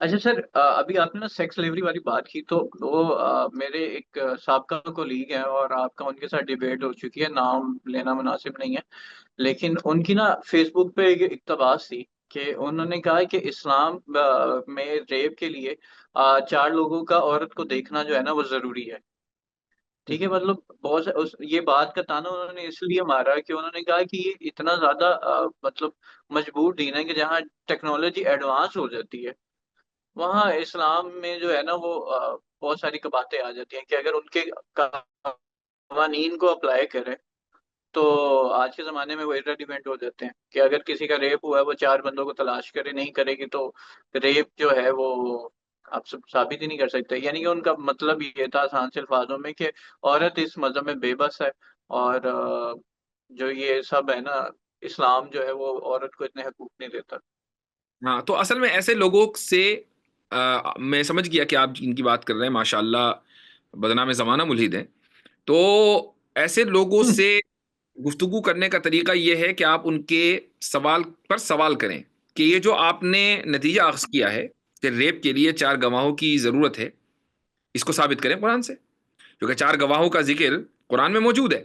اچھا سر، ابھی آپ نے نا سیکس سلیوری والی بات کی تو وہ میرے ایک سابقہ کولیگ ہیں اور آپ کا ان کے ساتھ ڈیبیٹ ہو چکی ہے، نام لینا مناسب نہیں ہے، لیکن ان کی نا فیس بک پہ ایک اقتباس تھی کہ انہوں نے کہا کہ اسلام میں ریپ کے لیے چار لوگوں کا عورت کو دیکھنا جو ہے نا وہ ضروری ہے. ٹھیک ہے، مطلب بہت یہ بات کا تانا انہوں نے اس لیے مارا کہ انہوں نے کہا کہ یہ اتنا زیادہ مطلب مجبور دین ہے کہ جہاں ٹیکنالوجی ایڈوانس ہو جاتی ہے وہاں اسلام میں جو ہے نا وہ بہت ساری باتیں آ جاتی ہیں کہ اگر ان کے قوانین کو اپلائی کرے تو آج کے زمانے میں وہ ریلیونٹ ہو جاتے ہیں کہ اگر کسی کا ریپ ہوا ہے وہ چار بندوں کو تلاش کرے نہیں کرے گی تو ریپ جو ہے وہ آپ سب ثابت ہی نہیں کر سکتے. یعنی کہ ان کا مطلب یہ تھا آسان سے الفاظوں میں کہ عورت اس مذہب میں بے بس ہے، اور جو یہ سب ہے نا اسلام جو ہے وہ عورت کو اتنے حقوق نہیں دیتا. ہاں، تو اصل میں ایسے لوگوں سے میں سمجھ گیا کہ آپ ان کی بات کر رہے ہیں، ماشاء اللہ بدنام زمانہ ملحد ہیں. تو ایسے لوگوں سے گفتگو کرنے کا طریقہ یہ ہے کہ آپ ان کے سوال پر سوال کریں کہ یہ جو آپ نے نتیجہ اخذ کیا ہے کہ ریپ کے لیے چار گواہوں کی ضرورت ہے، اس کو ثابت کریں قرآن سے، کیونکہ چار گواہوں کا ذکر قرآن میں موجود ہے.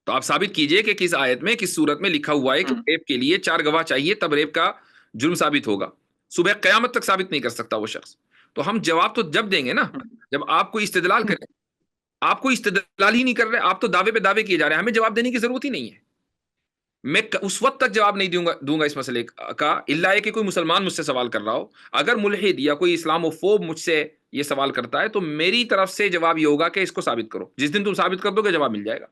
تو آپ ثابت کیجئے کہ کس آیت میں کس صورت میں لکھا ہوا ہے کہ ریپ کے لیے چار گواہ چاہیے تب ریپ کا جرم ثابت ہوگا. صبح قیامت تک ثابت نہیں کر سکتا وہ شخص. تو ہم جواب تو جب دیں گے نا جب آپ کو استدلال کریں. آپ کو استدلال ہی نہیں کر رہے، آپ تو دعوے پہ دعوے کیے جا رہے ہیں، ہمیں جواب دینے کی ضرورت ہی نہیں ہے. میں اس وقت تک جواب نہیں دوں گا اس مسئلے کا الا یہ کہ کوئی مسلمان مجھ سے سوال کر رہا ہو. اگر ملحد یا کوئی اسلام فوب مجھ سے یہ سوال کرتا ہے تو میری طرف سے جواب یہ ہوگا کہ اس کو ثابت کرو. جس دن تم ثابت کر دو گے جواب مل جائے گا.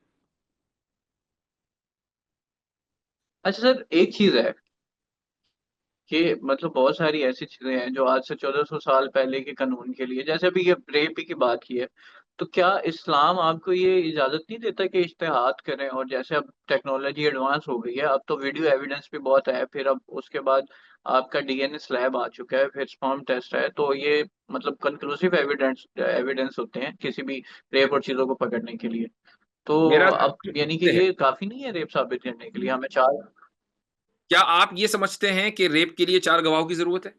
اچھا سر، ایک چیز ہے کہ مطلب بہت ساری ایسی چیزیں ہیں جو آج سے 1400 سال پہلے کے قانون کے لیے، جیسے ابھی یہ ریپ کی بات کی ہے، تو کیا اسلام آپ کو یہ اجازت نہیں دیتا کہ اجتہاد کریں؟ اور جیسے اب ٹیکنالوجی ایڈوانس ہو گئی ہے، اب تو ویڈیو ایویڈنس بھی بہت ہے، پھر اب اس کے بعد آپ کا ڈی این اے لیب آ چکا ہے، پھر اسپرم ٹیسٹ ہے، تو یہ مطلب کنکلوسیو ایویڈنس ہوتے ہیں کسی بھی ریپ اور چیزوں کو پکڑنے کے لیے. تو میرا اب یعنی کہ ہے، یہ کافی نہیں ہے ریپ ثابت کرنے کے لیے، ہمیں چار. کیا آپ یہ سمجھتے ہیں کہ ریپ کے لیے چار گواہوں کی ضرورت ہے؟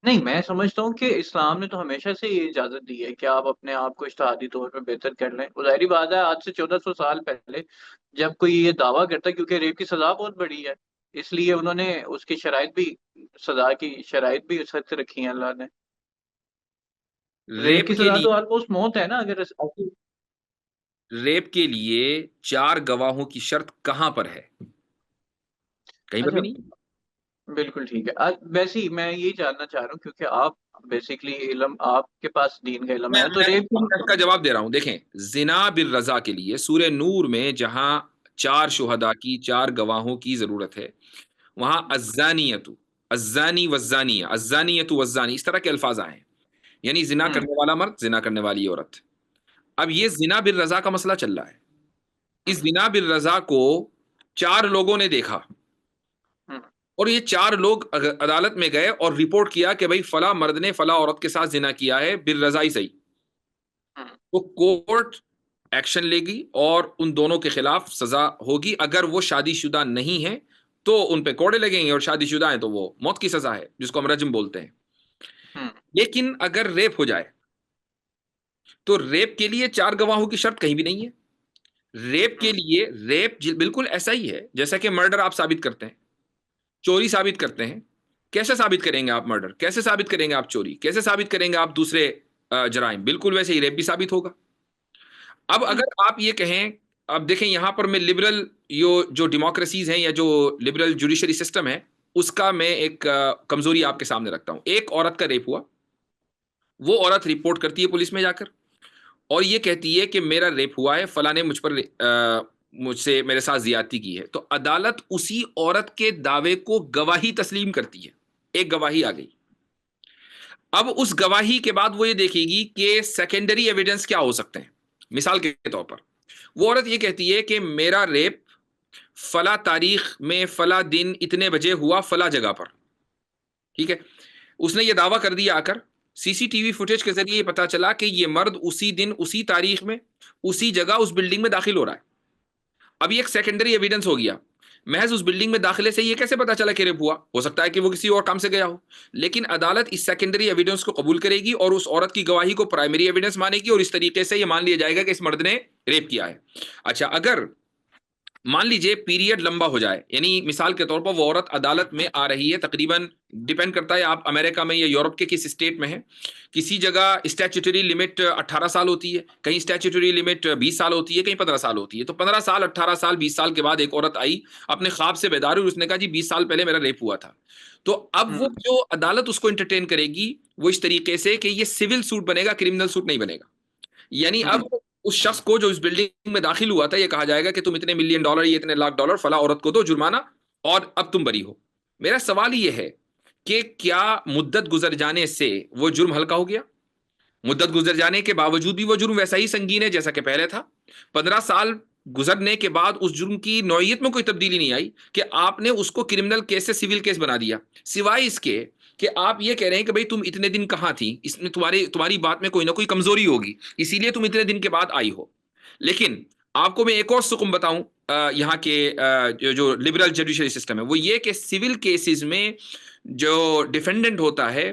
نہیں، میں سمجھتا ہوں کہ اسلام نے تو ہمیشہ سے یہ اجازت دی ہے کہ آپ اپنے آپ کو اجتہادی طور پہ بہتر کر لیں. ظاہری بات ہے آج سے 1400 سال پہلے جب کوئی یہ دعویٰ کرتا ہے، کیونکہ ریپ کی سزا بہت بڑی ہے اس لیے انہوں نے اس کی شرائط بھی، سزا کی شرائط بھی سخت رکھی ہیں اللہ نے. ریپ ریپ کی کے سزا لیے تو آلموسٹ موت ہے نا اگر ریپ کے لیے چار گواہوں کی شرط کہاں پر ہے؟ کہیں پر اچھا، بھی نہیں. بالکل ٹھیک ہے. ویسے ہی میں یہی جاننا چاہ رہا ہوں کیونکہ آپ بیسیکلی علم، آپ کے پاس دین کا علم میں ہے تو میں ریپ. اس کا جواب دے رہا ہوں. دیکھیں، زنا بالرضا کے لیے سورہ نور میں جہاں چار شہداء کی، چار گواہوں کی ضرورت ہے، وہاں الزانیۃ، الزانی والزانیہ، الزانیۃ والزانی اس طرح کے الفاظ آئے ہیں. یعنی زنا ہوں، کرنے والا مرد، زنا کرنے والی عورت. اب یہ زنا بالرضا کا مسئلہ چل رہا ہے. اس ہوں، زنا بالرضا کو چار لوگوں نے دیکھا ہوں، اور یہ چار لوگ عدالت میں گئے اور رپورٹ کیا کہ بھائی فلاں مرد نے فلاں عورت کے ساتھ زنا کیا ہے بالرضا ہی صحیح. ہوں، تو کورٹ ایکشن لے گی اور ان دونوں کے خلاف سزا ہوگی. اگر وہ شادی شدہ نہیں ہے تو ان پہ کوڑے لگیں گے، اور شادی شدہ ہیں تو وہ موت کی سزا ہے جس کو ہم رجم بولتے ہیں. ہوں، لیکن اگر ریپ ہو جائے تو ریپ کے لیے چار گواہوں کی شرط کہیں بھی نہیں ہے. ریپ کے ہوں، لیے ریپ بالکل ایسا ہی ہے جیسا کہ مرڈر آپ ثابت کرتے ہیں، چوری ثابت کرتے ہیں. کیسے ثابت کریں گے آپ مرڈر؟ کیسے ثابت کریں گے آپ چوری؟ کیسے ثابت کریں گے آپ دوسرے جرائم؟ بالکل ویسے ہی ریپ بھی ثابت ہوگا. اب ہوں. اگر آپ یہ کہیں، اب دیکھیں یہاں پر میں لبرل جو ڈیموکریسیز ہیں یا جو لبرل جوڈیشری سسٹم ہے اس کا میں ایک کمزوری آپ کے سامنے رکھتا ہوں. ایک عورت کا ریپ ہوا، وہ عورت رپورٹ کرتی ہے پولیس میں جا کر اور یہ کہتی ہے کہ میرا ریپ ہوا ہے، فلاں نے مجھ سے میرے ساتھ زیادتی کی ہے. تو عدالت اسی عورت کے دعوے کو گواہی تسلیم کرتی ہے. ایک گواہی آ گئی. اب اس گواہی کے بعد وہ یہ دیکھے گی کہ سیکنڈری ایویڈنس کیا ہو سکتے ہیں. مثال کے طور پر وہ عورت یہ کہتی ہے کہ میرا ریپ فلاں تاریخ میں فلاں دن اتنے بجے ہوا فلاں جگہ پر. ٹھیک ہے، اس نے یہ دعویٰ کر دیا. آ کر سی سی ٹی وی فوٹیج کے ذریعے یہ پتا چلا کہ یہ مرد اسی دن اسی تاریخ میں اسی جگہ اس بلڈنگ میں داخل ہو رہا ہے. اب یہ ایک سیکنڈری ایویڈنس ہو گیا. محض اس بلڈنگ میں داخلے سے یہ کیسے پتا چلا کہ ریپ ہوا؟ ہو سکتا ہے کہ وہ کسی اور کام سے گیا ہو، لیکن عدالت اس سیکنڈری ایویڈنس کو قبول کرے گی اور اس عورت کی گواہی کو پرائمری ایویڈنس مانے گی، اور اس طریقے سے یہ مان لیا جائے گا کہ اس مرد نے ریپ کیا ہے۔ اچھا، اگر مان لیجئے پیریڈ لمبا ہو جائے، یعنی مثال کے طور پر وہ عورت عدالت میں آ رہی ہے، تقریباً ڈیپینڈ کرتا ہے آپ امریکہ میں یا یورپ کے کس اسٹیٹ میں ہیں، کسی جگہ اسٹیچوٹری لمٹ 18 سال ہوتی ہے، کہیں اسٹیچوٹری لمٹ 20 سال ہوتی ہے، کہیں 15 سال ہوتی ہے۔ تو 15 سال، 18 سال، 20 سال کے بعد ایک عورت آئی، اپنے خواب سے بیدار ہوئی، اس نے کہا جی 20 سال پہلے میرا ریپ ہوا تھا، تو اب وہ جو عدالت اس کو انٹرٹین کرے گی وہ اس طریقے سے کہ یہ سول سوٹ بنے گا، کرمنل سوٹ نہیں بنے گا۔ یعنی اب اس شخص کو جو اس بلڈنگ میں داخل ہوا تھا، یہ کہا جائے گا کہ تم اتنے ملین ڈالر، یہ اتنے لاکھ ڈالر فلاں عورت کو دو جرمانہ، اور اب تم بری ہو۔ میرا سوال یہ ہے کہ کیا مدت گزر جانے سے وہ جرم ہلکا ہو گیا؟ مدت گزر جانے کے باوجود بھی وہ جرم ویسا ہی سنگین ہے جیسا کہ پہلے تھا۔ 15 سال گزرنے کے بعد اس جرم کی نوعیت میں کوئی تبدیلی نہیں آئی کہ آپ نے اس کو کرمنل کیس سے سیول کیس بنا دیا، سوائے اس کے کہ آپ یہ کہہ رہے ہیں کہ بھئی تم اتنے دن کہاں تھی، اس میں تمہاری بات میں کوئی نہ کوئی کمزوری ہوگی، اسی لیے تم اتنے دن کے بعد آئی ہو۔ لیکن آپ کو میں ایک اور سکم بتاؤں یہاں کے جو لبرل جوڈیشری سسٹم ہے، وہ یہ کہ سول کیسز میں جو ڈیفینڈنٹ ہوتا ہے،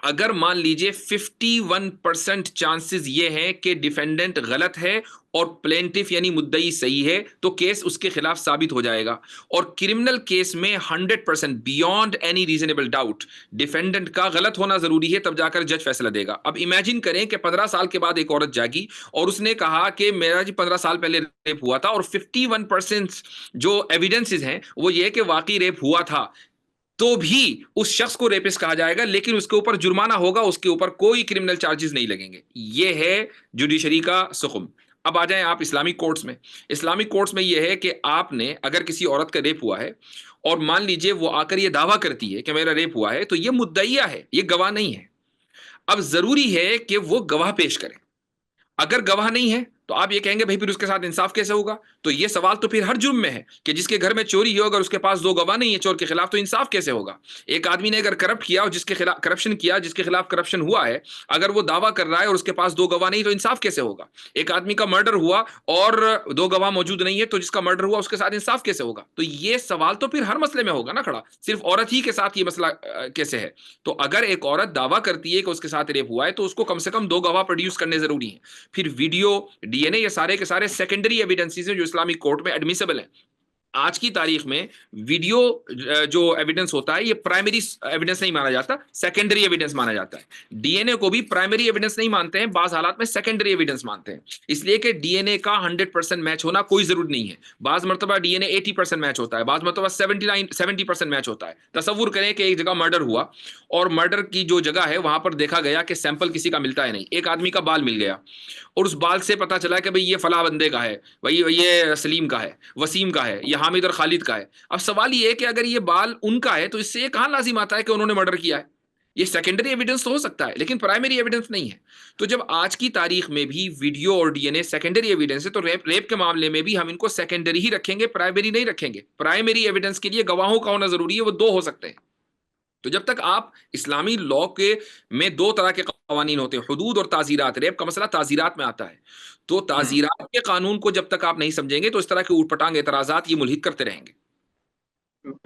اگر مان لیجئے 51% چانسز یہ ہیں کہ ڈیفینڈنٹ غلط ہے اور پلینٹف یعنی مدعی صحیح ہے، تو کیس اس کے خلاف ثابت ہو جائے گا۔ اور کرمنل کیس میں 100% beyond any reasonable doubt defendant کا غلط ہونا ضروری ہے، تب جا کر جج فیصلہ دے گا۔ اب امیجن کریں کہ 15 سال کے بعد ایک عورت جاگی اور اس نے کہا کہ میرا جی 15 سال پہلے ریپ ہوا تھا، اور 51% جو ایویڈنسز ہیں وہ یہ کہ واقعی ریپ ہوا تھا، تو بھی اس شخص کو ریپسٹ کہا جائے گا، لیکن اس کے اوپر جرمانہ ہوگا، اس کے اوپر کوئی کرمنل چارجز نہیں لگیں گے۔ یہ ہے جوڈیشری کا سخم۔ اب آ جائیں آپ اسلامک کورٹس میں۔ اسلامک کورٹس میں یہ ہے کہ آپ نے اگر کسی عورت کا ریپ ہوا ہے اور مان لیجئے وہ آ کر یہ دعویٰ کرتی ہے کہ میرا ریپ ہوا ہے، تو یہ مدعیہ ہے، یہ گواہ نہیں ہے۔ اب ضروری ہے کہ وہ گواہ پیش کرے۔ اگر گواہ نہیں ہے تو آپ یہ کہیں گے بھائی پھر اس کے ساتھ انصاف کیسے ہوگا؟ تو یہ سوال تو پھر ہر جرم میں ہے کہ جس کے گھر میں چوری ہو، اگر اس کے پاس 2 گواہ نہیں ہے چور کے خلاف، تو انصاف کیسے ہوگا؟ ایک آدمی نے اگر کرپٹ کیا اور جس کے خلاف کرپشن کیا، جس کے خلاف کرپشن ہوا ہے، اگر وہ دعویٰ کر رہا ہے اور اس کے پاس 2 گواہ نہیں، تو انصاف کیسے ہوگا؟ ایک آدمی کا مرڈر ہوا اور 2 گواہ موجود نہیں ہے، تو جس کا مرڈر ہوا اس کے ساتھ انصاف کیسے ہوگا؟ تو یہ سوال تو پھر ہر مسئلے میں ہوگا نا کھڑا، صرف عورت ہی کے ساتھ یہ مسئلہ کیسے ہے؟ تو اگر ایک عورت دعویٰ کرتی ہے کہ اس کے ساتھ ریپ ہوا ہے، تو اس کو کم سے کم 2 گواہ پروڈیوس کرنے ضروری ہیں۔ پھر ویڈیو، ڈی این اے، یہ سارے کے سارے سیکنڈری ایویڈنسز ہیں جو اسلامک کورٹ میں ایڈمیسیبل ہیں۔ آج کی تاریخ میں ویڈیو جو ایویڈنس ہوتا ہے یہ پرائمری ایویڈنس نہیں مانا جاتا، سیکنڈری ایویڈنس مانا جاتا ہے۔ ڈی این اے کو بھی پرائمری ایویڈنس نہیں مانتے ہیں، بعض حالات میں سیکنڈری ایویڈنس مانتے ہیں، اس لیے کہ ڈی این اے کا 100% میچ ہونا کوئی ضروری نہیں ہے۔ بعض مرتبہ ڈی این اے 80% میچ ہوتا ہے، بعض مرتبہ 70% میچ ہوتا ہے۔ تصور کریں کہ ایک جگہ مرڈر ہوا اور مرڈر کی جو جگہ ہے وہاں پر دیکھا گیا کہ سیمپل کسی کا ملتا ہے نہیں، ایک آدمی کا بال مل گیا اور اس بال سے پتا چلا کہ بھئی یہ فلاں بندے کا ہے، بھئی یہ سلیم کا ہے، وسیم کا ہے، یہ حامد اور خالد کا ہے۔ اب سوال یہ ہے کہ اگر یہ بال ان کا ہے تو اس سے یہ کہاں لازم آتا ہے کہ انہوں نے مرڈر کیا ہے؟ یہ سیکنڈری ایویڈنس تو ہو سکتا ہے لیکن پرائمری ایویڈنس نہیں ہے۔ تو جب آج کی تاریخ میں بھی ویڈیو اور D N A secondary evidence ہے، تو ریپ کے معاملے میں بھی ہم ان کو سیکنڈری ہی رکھیں گے، پرائمری نہیں رکھیں گے۔ پرائمری ایویڈنس کے لیے گواہوں کا ہونا ضروری ہے، وہ 2 ہو سکتے ہیں۔ تو جب تک آپ اسلامی لا کے میں 2 طرح کے قوانین ہوتے ہیں، حدود اور تعزیرات۔ ریپ کا مسئلہ تعزیرات میں آتا ہے، تو تعزیرات کے قانون کو جب تک آپ نہیں سمجھیں گے تو اس طرح کے اوٹ پٹانگ اعتراضات یہ ملحق کرتے رہیں گے۔